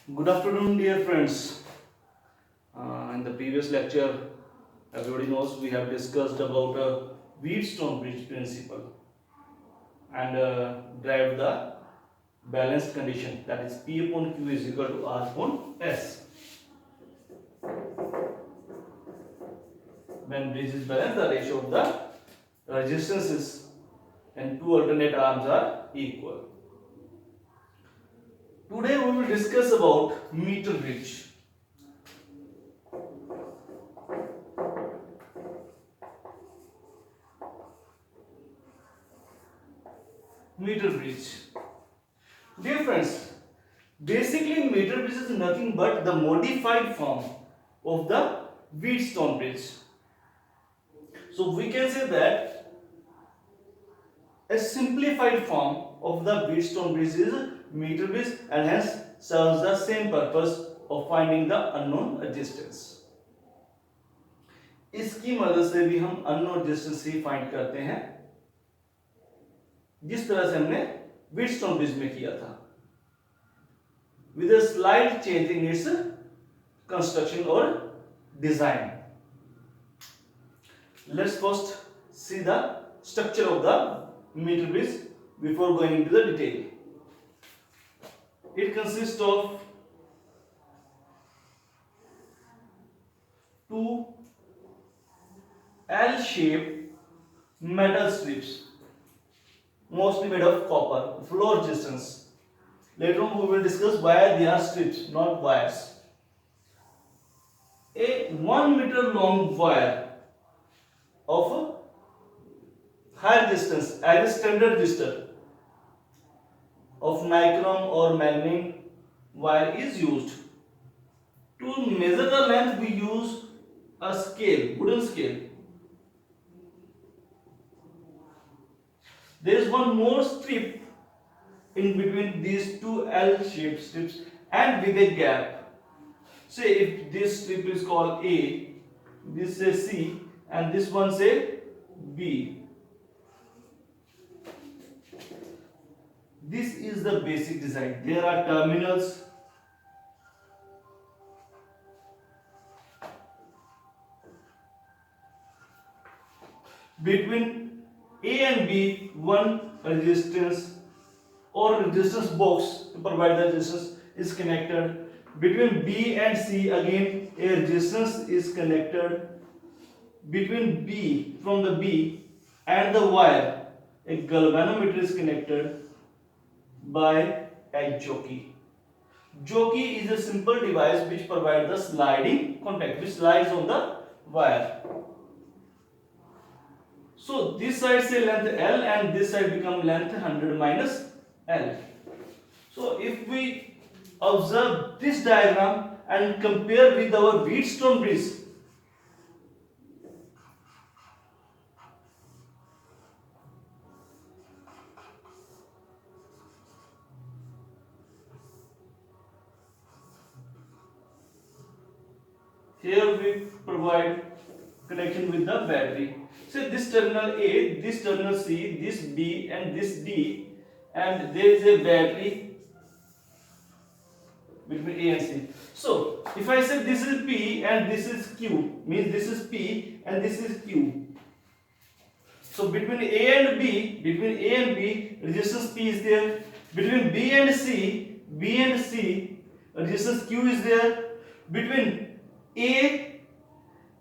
Good afternoon, dear friends. In the previous lecture, everybody knows we have discussed about Wheatstone bridge principle and derived the balanced condition, that is P upon Q is equal to R upon S. When bridge is balanced, the ratio of the resistances and two alternate arms are equal. Today we will discuss about meter bridge. Meter bridge. Dear friends, basically meter bridge is nothing but the modified form of the Wheatstone bridge. So we can say that a simplified form of the Wheatstone bridge is meter bridge and hence serves the same purpose of finding the unknown resistance. इसकी मदद से भी हम unknown resistance ही find करते हैं, जिस तरह से हमने व्हीटस्टोन ब्रिज में किया था, with a slight change in its construction or design. Let's first see the structure of the meter bridge before going into the detail. It consists of two L-shaped metal strips, mostly made of copper, flow resistance. Later on we will discuss why they are strips, not wires. A 1 meter long wire of high resistance as a standard resistor of nichrome or manganese wire is used. To measure the length we use a scale, wooden scale. There is one more strip in between these two L-shaped strips and with a gap. Say if this strip is called A, this say C, and this one say B. This is the basic design. There are terminals between A and B, one resistance or resistance box to provide the resistance is connected. Between B and C, again a resistance is connected. Between B, from the B and the wire, a galvanometer is connected by a jockey. Jockey is a simple device which provides the sliding contact, which slides on the wire. So this side say length L and this side become length 100 minus L. So if we observe this diagram and compare with our Wheatstone bridge, here we provide connection with the battery. So this terminal A, this terminal C, this B and this D, and there is a battery between A and C. So if I say this is P and this is Q, means this is P and this is Q. So between A and B, resistance P is there. Between B and C, resistance Q is there. Between A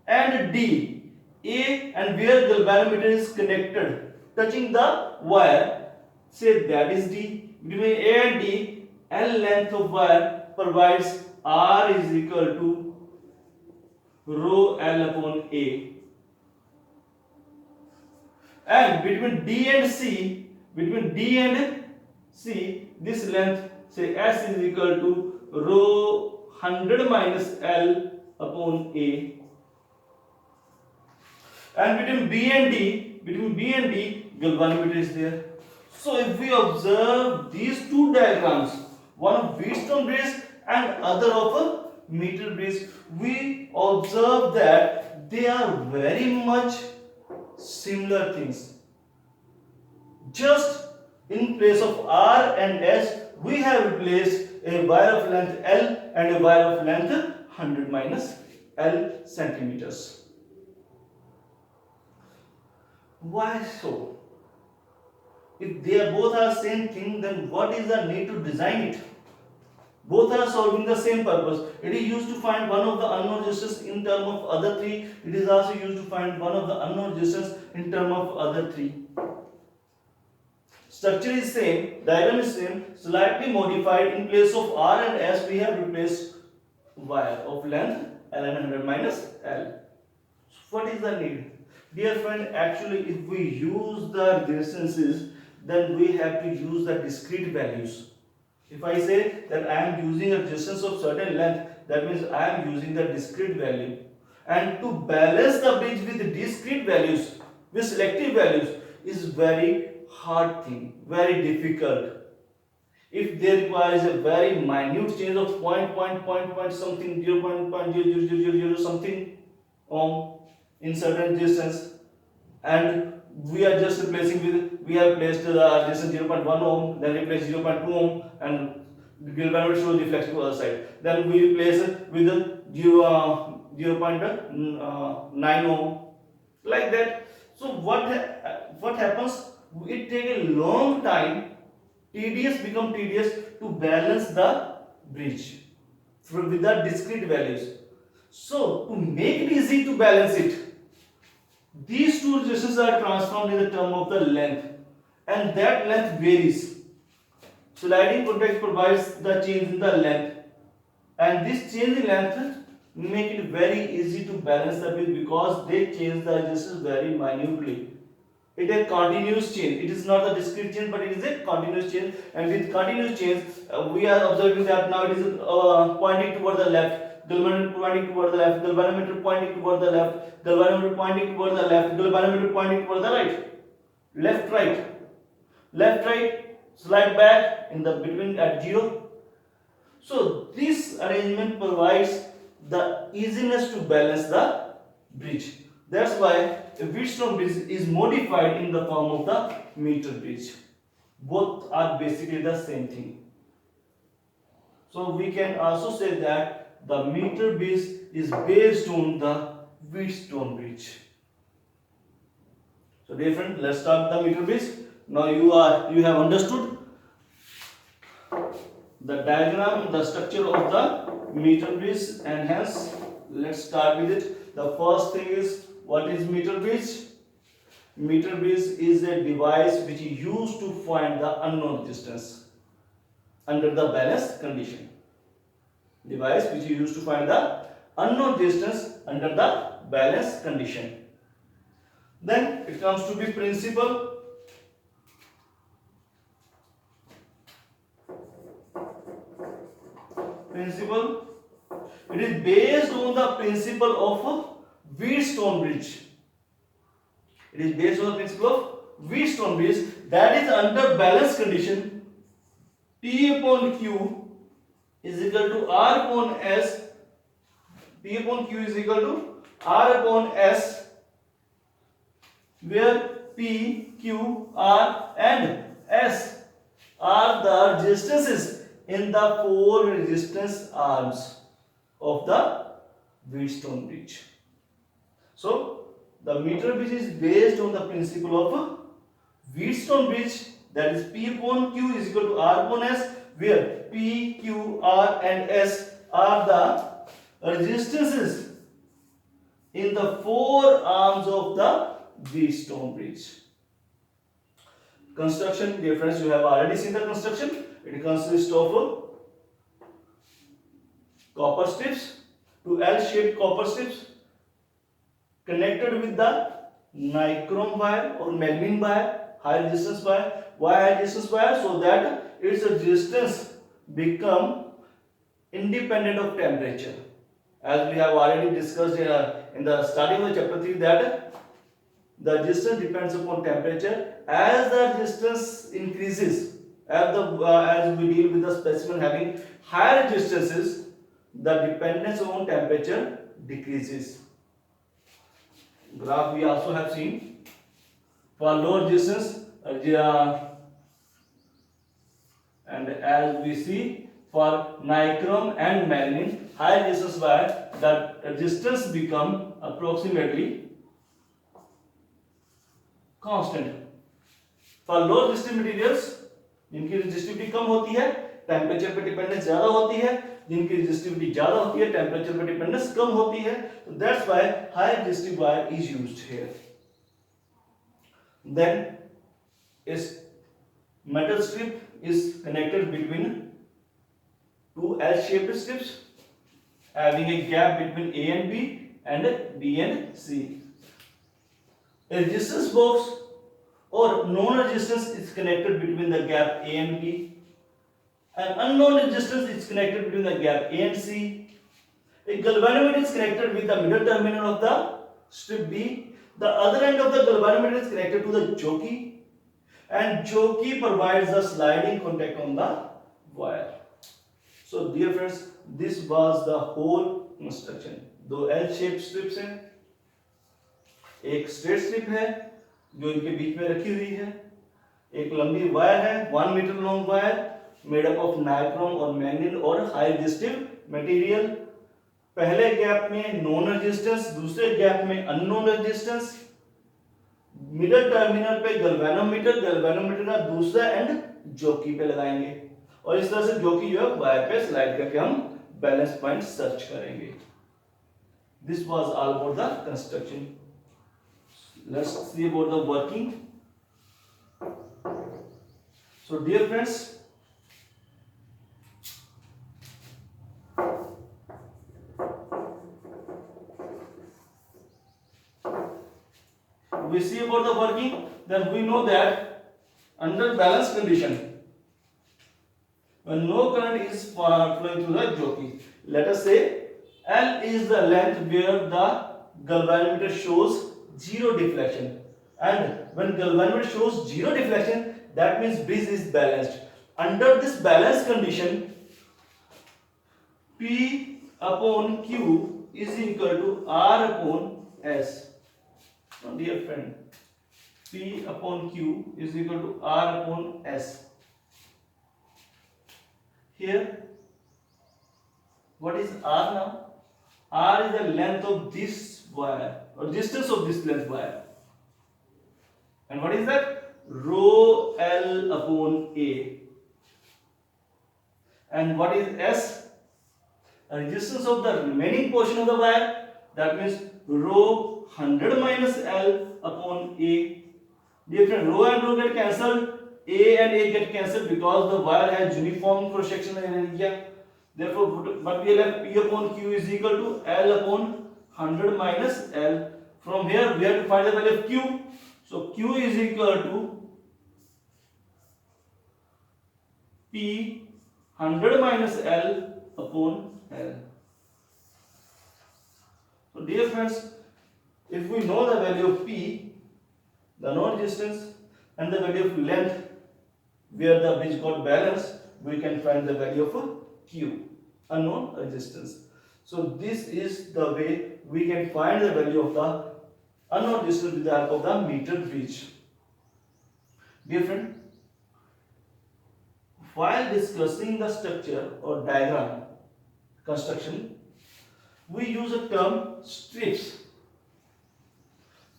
and D, A and where the galvanometer is connected, touching the wire, say that is D. Between A and D, L length of wire provides R is equal to rho L upon A. And between D and C, this length say S is equal to rho 100 minus L upon A. And between B and D, galvanometer is there. So if we observe these two diagrams, one of Wheatstone bridge and other of a meter bridge, we observe that they are very much similar things. Just in place of R and S, we have replaced a wire of length L and a wire of length 100 minus L centimeters. Why so? If they both are same thing, then what is the need to design it? Both are solving the same purpose. It is used to find one of the unknown resistance in term of other three. It is also used to find one of the unknown resistance in term of other three. Structure is same, diagram is same, slightly modified. In place of R and S, we have replaced wire of length L and 100 minus L. So what is the need? Dear friend, actually if we use the resistances, then we have to use the discrete values. If I say that I am using a resistance of certain length, that means I am using the discrete value. And to balance the bridge with discrete values, with selective values, is very hard thing, very difficult. If there requires a very minute change of point something 0.0000 something ohm in certain distance, and we are just replacing with, we have placed the resistance 0.1 ohm, then replace 0.2 ohm, and galvanometer shows reflex to other side. Then we replace it with 0.9 ohm, like that. So what happens? It takes a long time, tedious to balance the bridge with the discrete values. So to make it easy to balance it, these two resistances are transformed in the term of the length, and that length varies. Sliding contact provides the change in the length, and this change in length make it very easy to balance the bridge because they change the resistance very minutely. It is a continuous change. It is not a discrete change, but it is a continuous change. And with continuous change, we are observing that now it is pointing toward the left, galvanometer pointing toward the left, galvanometer pointing toward the left, galvanometer pointing toward the left, galvanometer pointing toward the right, left, right, slide back in the between at 0. So this arrangement provides the easiness to balance the bridge. That's why a Wheatstone bridge is modified in the form of the meter bridge. Both are basically the same thing. So we can also say that the meter bridge is based on the Wheatstone bridge. So dear friend, let's start the meter bridge. Now you have understood the diagram, the structure of the meter bridge, and hence let's start with it. The first thing is, what is meter bridge? Meter bridge is a device which is used to find the unknown resistance under the balance condition. Device which is used to find the unknown resistance under the balance condition. Then it comes to be principle. Principle. It is based on the principle of Wheatstone bridge. It is based on the principle of Wheatstone bridge, that is under balance condition. P upon Q is equal to R upon S. P upon Q is equal to R upon S, where P, Q, R and S are the resistances in the four resistance arms of the Wheatstone bridge. So the meter bridge is based on the principle of Wheatstone bridge, that is P upon Q is equal to R upon S, where P, Q, R and S are the resistances in the four arms of the Wheatstone bridge. Construction, dear friends, you have already seen the construction. It consists of copper strips, two L-shaped copper strips connected with the nichrome wire or melamine wire, high resistance wire. Why high resistance wire? So that its resistance become independent of temperature. As we have already discussed in the starting of chapter 3, that the resistance depends upon temperature. As the resistance increases, as we deal with the specimen having higher resistances, the dependence on temperature decreases. Graph we also have seen for low resistance, and as we see for nichrome and manganese high resistance wire, the resistance become approximately constant. For low resistive materials, जिनकी resistivity कम होती है, temperature पे dependence ज्यादा होती है, जिनकी resistivity ज्यादा होती है, टेम्परेचर पे डिपेंडेंस कम होती है, तो that's why high resistive wire is used here. Then is metal strip is connected between two L-shaped strips having a gap between A and B and B and C. A resistance box or known resistance is connected between the gap A and B. An unknown resistance is connected between the gap A and C. A galvanometer is connected with the middle terminal of the strip B. The other end of the galvanometer is connected to the jockey, and jockey provides the sliding contact on the wire. So dear friends, this was the whole construction. दो L-shaped strips हैं, एक straight strip है जो इनके बीच में रखी हुई है, एक लंबी वायर है 1 metre long wire made up of nichrome और मैंगनीज और हाई रेजिस्टिव मटेरियल. पहले गैप में नॉन रेजिस्टेंस, दूसरे गैप में अननोन रेजिस्टेंस, मिडल टर्मिनल पे गैल्वेनोमीटर, गैल्वेनोमीटर का दूसरा एंड जॉकी पे लगाएंगे और इस तरह से जॉकी जो है वायर पे स्लाइड करके हम बैलेंस पॉइंट सर्च करेंगे. This was all about the construction. Let's see about the working. So dear friends, we see about the working, then we know that under balance condition, when no current is flowing through the jockey, let us say L is the length where the galvanometer shows zero deflection, and when galvanometer shows zero deflection, that means bridge is balanced. Under this balance condition, P upon Q is equal to R upon S. Now, dear friend, P upon Q is equal to R upon S. Here, what is R now? R is the length of this wire or distance of this length wire. And what is that? Rho L upon A. And what is S? The resistance of the remaining portion of the wire. That means rho 100 minus L upon A. Dear friend, rho and rho get cancelled. A and A get cancelled because the wire has uniform cross sectional area. Therefore, what we have P upon Q is equal to L upon 100 minus L. From here, we have to find the value of Q. So Q is equal to P 100 minus L upon L. So dear friends, if we know the value of P, the known resistance, and the value of length where the bridge got balanced, we can find the value of Q, unknown resistance. So this is the way we can find the value of the unknown resistance with the help of the meter bridge. Dear friend, while discussing the structure or diagram construction, we use a term strips.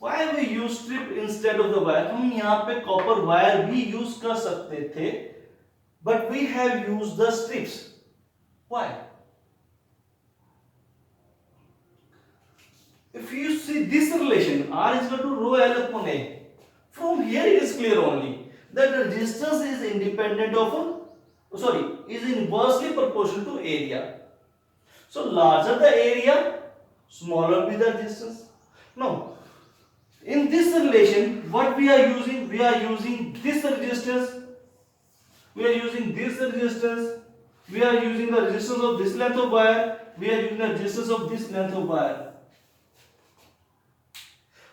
Why we use strip instead of the wire? हम यहाँ पे copper wire भी use कर सकते थे, but we have used the strips. Why? If you see this relation, R is equal to rho L upon A. From here it is clear only that the resistance is independent of, is inversely proportional to area. So larger the area, smaller will be the resistance. Now, in this relation, what we are using? We are using this resistance. We are using this resistance. We are using the resistance of this length of wire. We are using the resistance of this length of wire.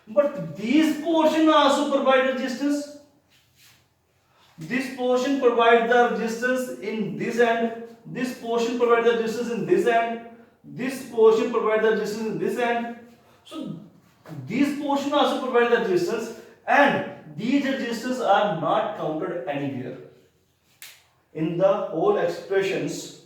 But these portion also provide resistance. This portion provides the resistance in this end. This portion provides the resistance in this end. This portion provides the resistance in this end. So these portion also provide the resistance, and these resistances are not counted anywhere. In the whole expressions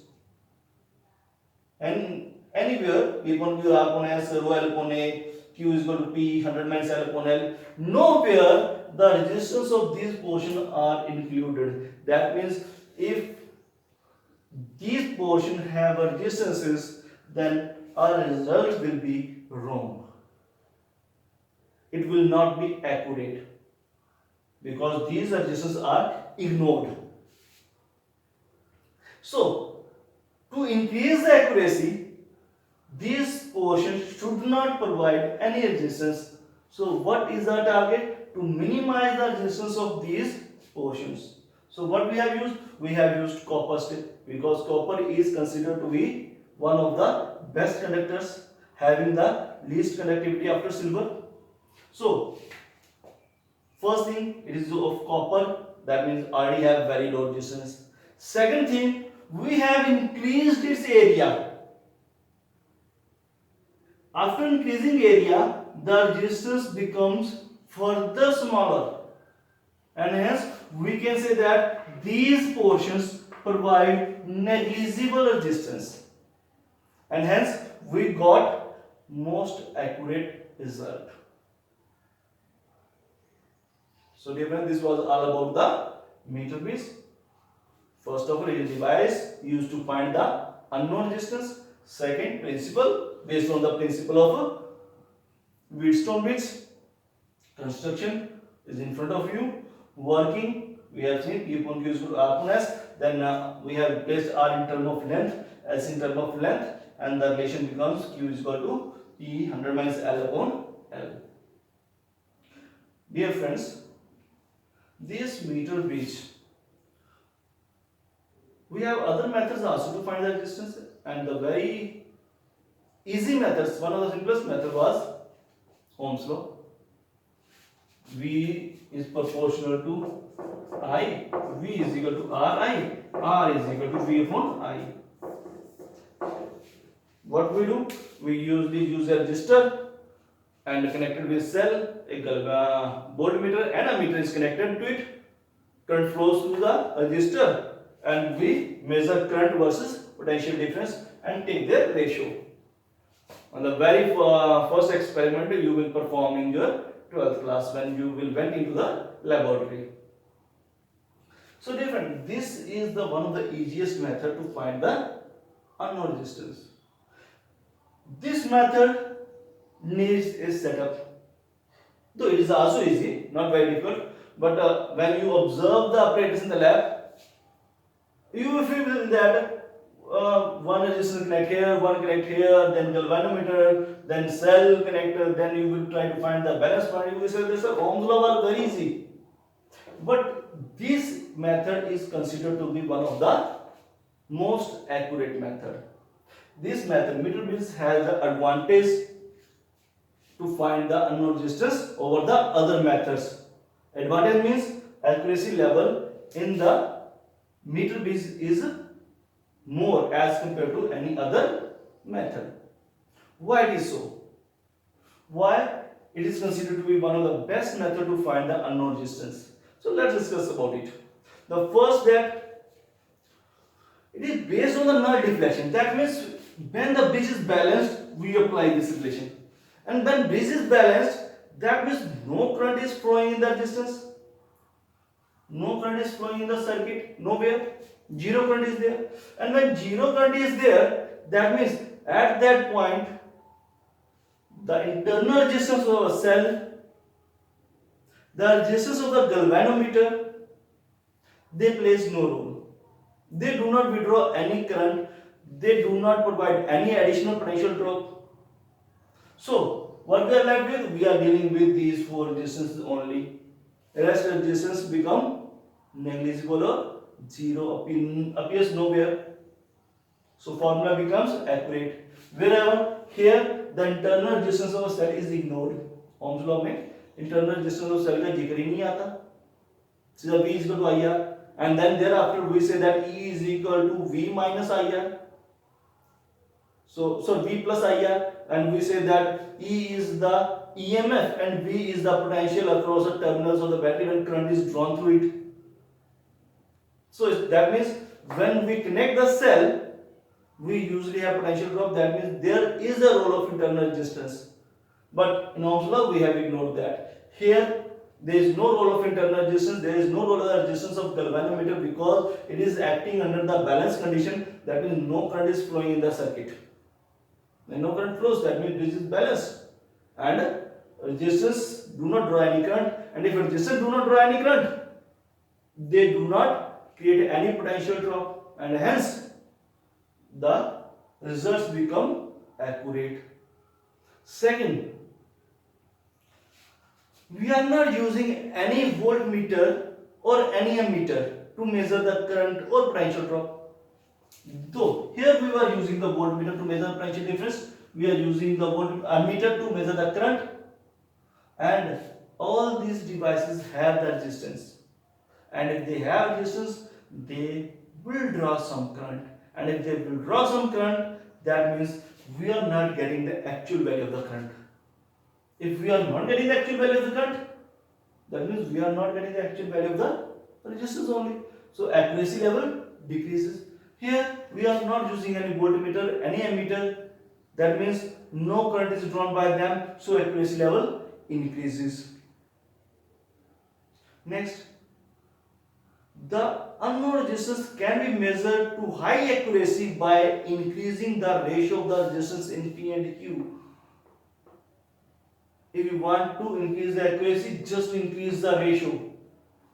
and anywhere P upon Q, R upon S, rho L upon A, Q is equal to P, 100 minus L upon L. Nowhere the resistance of these portions are included. That means if these portions have a resistances, then our result will be wrong. It will not be accurate because these resistances are ignored. So, to increase the accuracy, these portions should not provide any resistance. So, what is our target? To minimize the resistance of these portions. So, what we have used? We have used copper strip because copper is considered to be one of the best conductors, having the least conductivity after silver. So, first thing, it is of copper, that means already have very low resistance. Second thing, we have increased its area. After increasing area, the resistance becomes further smaller, and hence we can say that these portions provide negligible resistance, and hence we got most accurate result. So dear friends, this was all about the meter bridge. First of all, it is a device used to find the unknown resistance. Second, principle based on the principle of Wheatstone bridge. Construction is in front of you. Working, we have seen P upon Q is equal to R upon S. Then we have placed R in term of length, S in term of length, and the relation becomes Q is equal to P 100 minus L upon L. Dear friends, this meter bridge, we have other methods also to find the resistance, and the very easy methods, one of the simplest method was Ohm's law. V is proportional to I, V is equal to Ri, R is equal to V upon I. What we do? We use a resistor and connected with cell, a voltmeter and a meter is connected to it. Current flows through the resistor and we measure current versus potential difference and take their ratio. On the very first experiment you will perform in your 12th class when you will went into the laboratory. So different. This is the one of the easiest method to find the unknown resistance. This method needs a setup. Though it is also easy, not very difficult. But when you observe the apparatus in the lab, you will feel that one resistor connect here, one connect here, then galvanometer, then cell connector, then you will try to find the balance point. You will say this Ohm's law are very easy. But this method is considered to be one of the most accurate method. This method, meter bridge, has the advantage to find the unknown resistance over the other methods. Advantage means accuracy level in the meter bridge is more as compared to any other method. Why it is so? Why it is considered to be one of the best method to find the unknown resistance? So let's discuss about it. The first step, it is based on the null deflection. That means when the bridge is balanced, we apply this relation. And when bridge is balanced, that means no current is flowing in the resistance. No current is flowing in the circuit, nowhere. Zero current is there. And when zero current is there, that means at that point, the internal resistance of a cell, the resistance of the galvanometer, they plays no role. They do not withdraw any current. They do not provide any additional potential drop. So, what we are left with? We are dealing with these four resistances only. The rest of resistance become negligible or zero, appears nowhere. So, formula becomes accurate. Wherever here the internal resistance of a cell is ignored. Ohm's law में internal resistance of cell का जिक्र ही नहीं आता. So V is equal to IR, and then thereafter we say that E is equal to V minus IR. So V plus IR, and we say that E is the EMF and V is the potential across the terminals of the battery when current is drawn through it. So that means when we connect the cell, we usually have potential drop. That means there is a role of internal resistance. But in Ohm's law, we have ignored that. Here, there is no role of internal resistance. There is no role of the resistance of galvanometer because it is acting under the balance condition. That means no current is flowing in the circuit. When no current flows, that means this is balanced. And resistors do not draw any current. And if resistors do not draw any current, they do not create any potential drop. And hence, the results become accurate. Second, we are not using any voltmeter or any ammeter to measure the current or potential drop. Though here we were using the voltmeter to measure potential difference, we are using the ammeter to measure the current, and all these devices have the resistance. And if they have resistance, they will draw some current. And if they will draw some current, that means we are not getting the actual value of the current. If we are not getting the actual value of the current, that means we are not getting the actual value of the resistance only. So accuracy level decreases. Here we are not using any voltmeter, any ammeter. That means no current is drawn by them. So accuracy level increases. Next, the unknown resistance can be measured to high accuracy by increasing the ratio of the resistance in P and Q. If you want to increase the accuracy, just increase the ratio.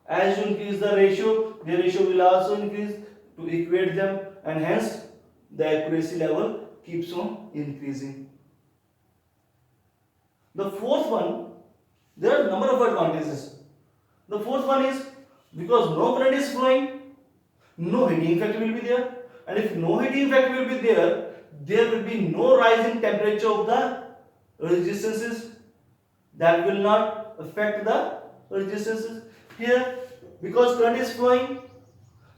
As you increase the ratio will also increase to equate them, and hence the accuracy level keeps on increasing. The fourth one, there are a number of advantages. The fourth one is because no current is flowing, no heating effect will be there, and if no heating effect will be there, there will be no rise in temperature of the resistances. That will not affect the resistances. Here, because current is flowing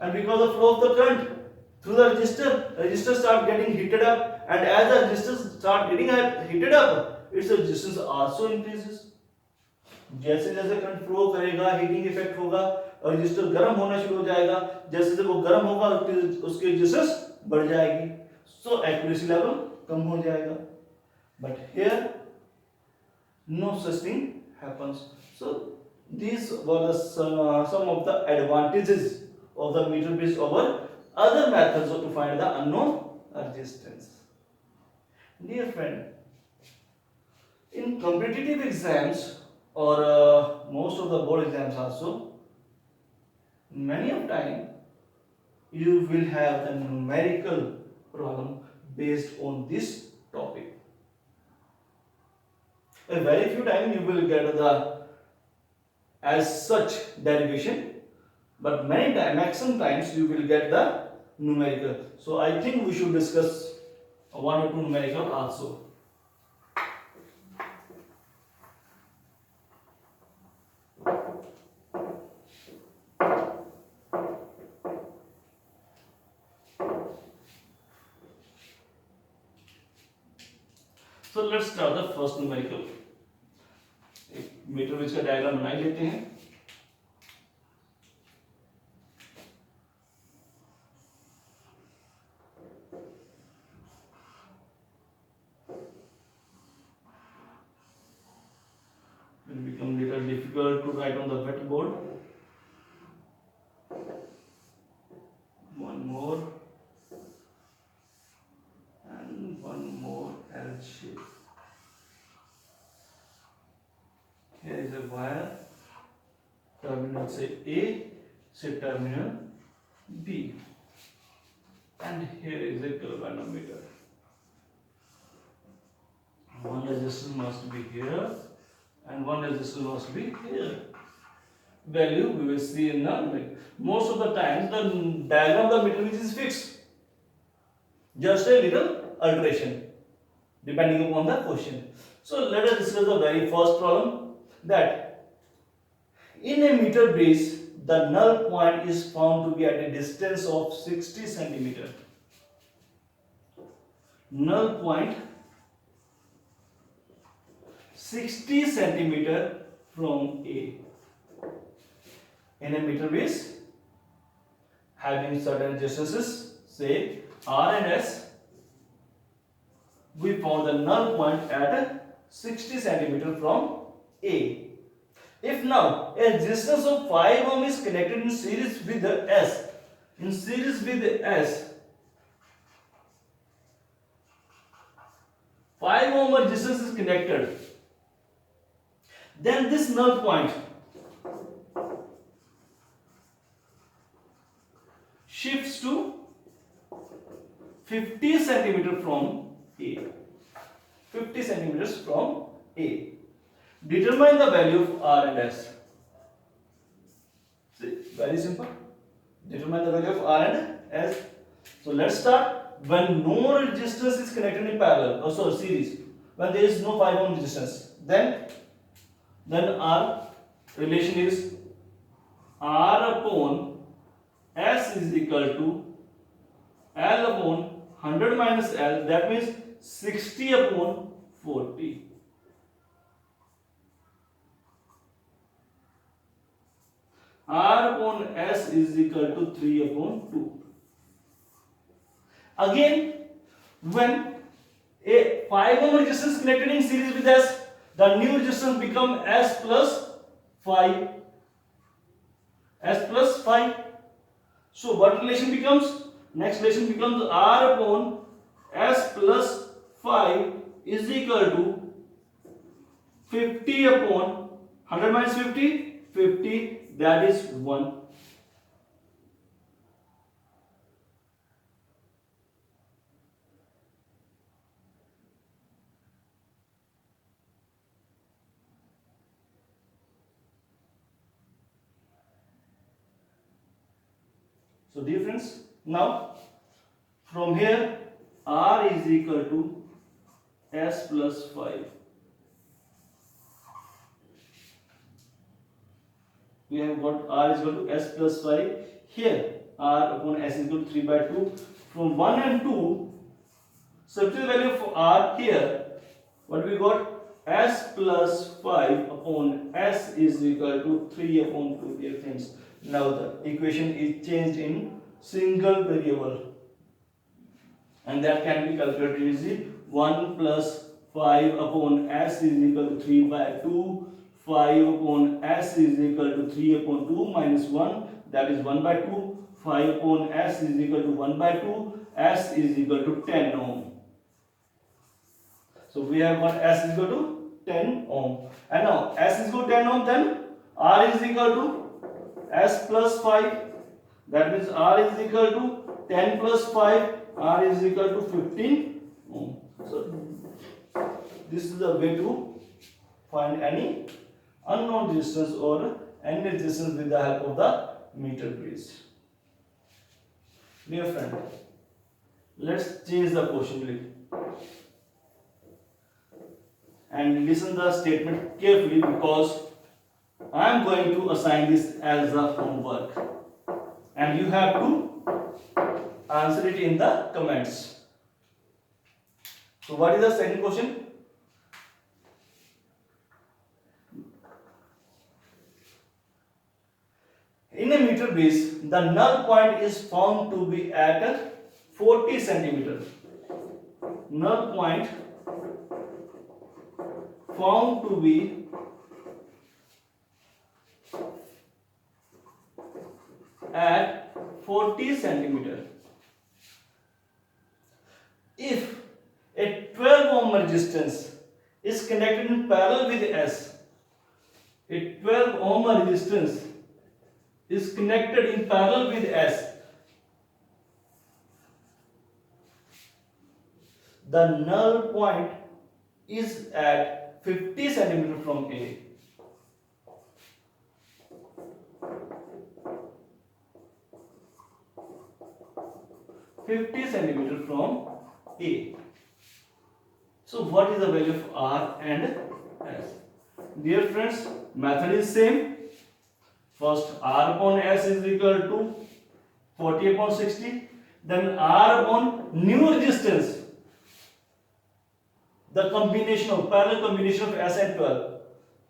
and because of flow of the current through the resistor start getting heated up, and as the resistors start getting heated up, its resistance also increases. जैसे जैसे current flow करेगा, heating effect होगा और register गर्म होना शुरू हो जाएगा, जैसे जैसे वो गर्म होगा उसकी रेजिस्टेंस बढ़ जाएगी, सो एक्यूरेसी लेवल कम हो जाएगा. But here no such thing happens. So these were the some of the advantages of the meter based over other methods to find the unknown resistance. Dear friend, in competitive exams or most of the board exams also, many of time you will have a numerical problem based on this topic. A very few times you will get the as such derivation, but many times, maximum times you will get the numerical. So I think we should discuss one or two numerical also. So let's start the first numerical. एक metre base का diagram बना लेते हैं. It will become little difficult to write on the wet board. One more and one more L shape. Here is a wire, terminal say A, say terminal B, and here is a galvanometer. One resistor must be here and one resistor must be here. Value we will see in the most of the times the diagram of the meter which is fixed, just a little alteration depending upon the question. So let us discuss the very first problem, that in a meter base the null point is found to be at a distance of 60 centimeter. Null point 60 centimeter from A. In a meter base having certain distances, say R and S, we found the null point at 60 centimeter from A. If now a resistance of 5 ohm is connected in series with the S, 5 ohm resistance is connected, then this null point shifts to 50 centimeter from A. 50 centimeters from A. Determine the value of R and S. See, very simple. Determine the value of R and S. So let's start. When no resistance is connected in parallel, series, when there is no 5 ohm resistance, then our relation is R upon S is equal to L upon 100 minus L, that means 60 upon 40. R upon S is equal to 3 upon 2. Again, when a 5 ohm resistance connected in series with S, the new resistance become S plus 5. S plus 5. So what relation becomes? Next relation becomes R upon S plus 5 is equal to 50 upon 100 minus 50, 50, that is 1. So dear friends, now from here R is equal to S plus 5. We have got R is equal to S plus 5. Here R upon S is equal to 3 by 2. From 1 and 2, substitute the value of R here. What we got? S plus 5 upon S is equal to 3 upon 2, dear friends. Now the equation is changed in single variable, and that can be calculated easily. 1 plus 5 upon S is equal to 3 by 2. 5 upon S is equal to 3 upon 2 minus 1, that is 1 by 2. 5 upon S is equal to 1 by 2. S is equal to 10 ohm. So we have got S is equal to 10 ohm. And now S is equal to 10 ohm, then R is equal to S plus 5. That means R is equal to 10 plus 5. R is equal to 15 ohm. So this is the way to find any unknown resistance or any resistance with the help of the meter bridge. Dear friend, let's change the question and listen the statement carefully, because I am going to assign this as a homework and you have to answer it in the comments. So what is the second question? In a meter base, the null point is found to be at 40 centimeter. Null point found to be at 40 centimeter. If a 12 ohm resistance is connected in parallel with S, a 12 ohm resistance is connected in parallel with S, the null point is at 50 centimeter from A. From A. So what is the value of R and S? Dear friends, method is same. First R upon S is equal to 40 upon 60. Then R upon new resistance, the combination of parallel combination of S and 12.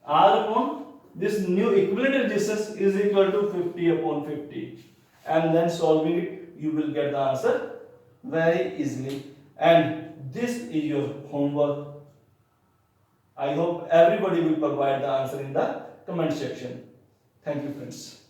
R upon this new equivalent resistance is equal to 50 upon 50. And then solving it, you will get the answer very easily. And This is your homework. I hope everybody will provide the answer in the comment section. Thank you, friends.